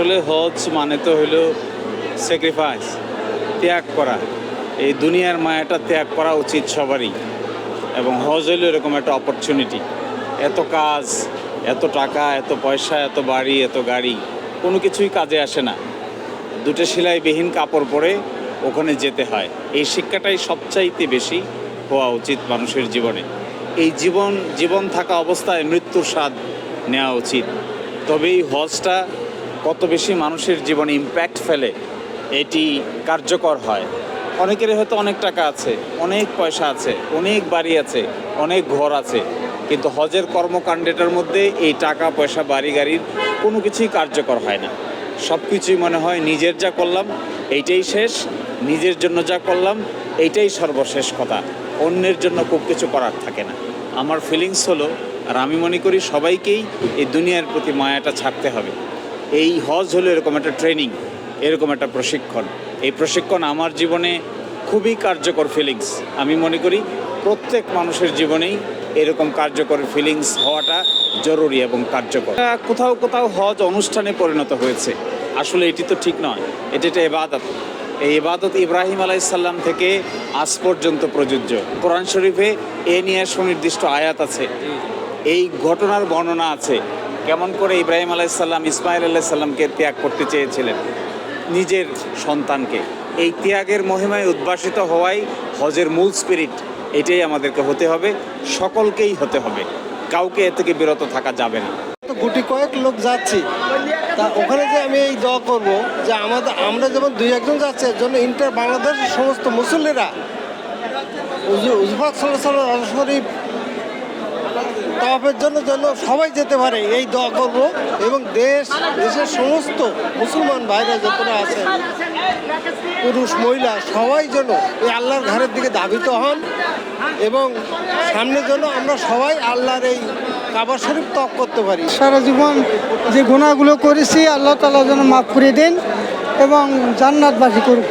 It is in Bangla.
আসলে হজ মানে তো হলো স্যাক্রিফাইস, ত্যাগ করা। এই দুনিয়ার মায়াটা ত্যাগ করা উচিত সবারই। এবং হজ হলো এরকম একটা অপরচুনিটি। এত কাজ, এত টাকা, এত পয়সা, এত বাড়ি, এত গাড়ি, কোনো কিছুই কাজে আসে না। দুটো সেলাইবিহীন কাপড় পরে ওখানে যেতে হয়। এই শিক্ষাটাই সবচাইতে বেশি হওয়া উচিত মানুষের জীবনে। এই জীবন থাকা অবস্থায় মৃত্যুর স্বাদ নেওয়া উচিত। তবে এই হজটা কত বেশি মানুষের জীবনে ইম্প্যাক্ট ফেলে, এটি কার্যকর হয়। অনেকের হয়তো অনেক টাকা আছে, অনেক পয়সা আছে, অনেক বাড়ি আছে, অনেক ঘর আছে, কিন্তু হজের কর্মকাণ্ডটার মধ্যে এই টাকা পয়সা বাড়ি গাড়ির কোনো কিছুই কার্যকর হয় না। সব কিছুই মনে হয় নিজের যা করলাম এইটাই শেষ, নিজের জন্য যা করলাম এইটাই সর্বশেষ কথা, অন্যের জন্য খুব কিছু করার থাকে না। আমার ফিলিংস হলো, আর আমি মনে করি সবাইকেই এই দুনিয়ার প্রতি মায়াটা ছাড়তে হবে। এই হজ হলো এরকম একটা ট্রেনিং, এরকম একটা প্রশিক্ষণ। এই প্রশিক্ষণ আমার জীবনে খুবই কার্যকর ফিলিংস। আমি মনে করি প্রত্যেক মানুষের জীবনেই এরকম কার্যকর ফিলিংস হওয়াটা জরুরি এবং কার্যকর। কোথাও কোথাও হজ অনুষ্ঠানে পরিণত হয়েছে, আসলে এটি তো ঠিক নয়। এটি একটা ইবাদত। এই ইবাদত ইব্রাহিম আলাইসাল্লাম থেকে আজ পর্যন্ত প্রযোজ্য। কোরআন শরীফে এ নিয়ে সুনির্দিষ্ট আয়াত আছে, এই ঘটনার বর্ণনা আছে, কেমন করে ইব্রাহিম আলাইসাল্লাম ইসমাইল আলাইসাল্লামকে ত্যাগ করতে চেয়েছিলেন, নিজের সন্তানকে। এই ত্যাগের মহিমায় উদ্ভাসিত হওয়াই হজের মূল স্পিরিট। এটাই আমাদেরকে হতে হবে, সকলকেই হতে হবে, কাউকে এ থেকে বিরত থাকা যাবে না। তো গুটি কয়েক লোক যাচ্ছি, তা ওখানে যে আমি এই দোয়া করবো যে আমরা যেমন দুই একজন যাচ্ছি, এর জন্য ইন্টার বাংলাদেশের সমস্ত মুসল্লিরা উজফাক সাল্লাহ শরীফ তাওয়াফের জন্য সবাই যেতে পারে, এই দোয়া করব। এবং দেশের সমস্ত মুসলমান ভাইরা যতটা আছে, পুরুষ মহিলা সবাই যেন এই আল্লাহর ঘরের দিকে ধাবিত হন এবং সামনের জন্য আমরা সবাই আল্লাহর এই কাবা শরীফ তওয়াফ করতে পারি। সারা জীবন যে গুনাহগুলো করেছি আল্লাহ তাআলা যেন মাফ করে দেন এবং জান্নাতবাসী করুক।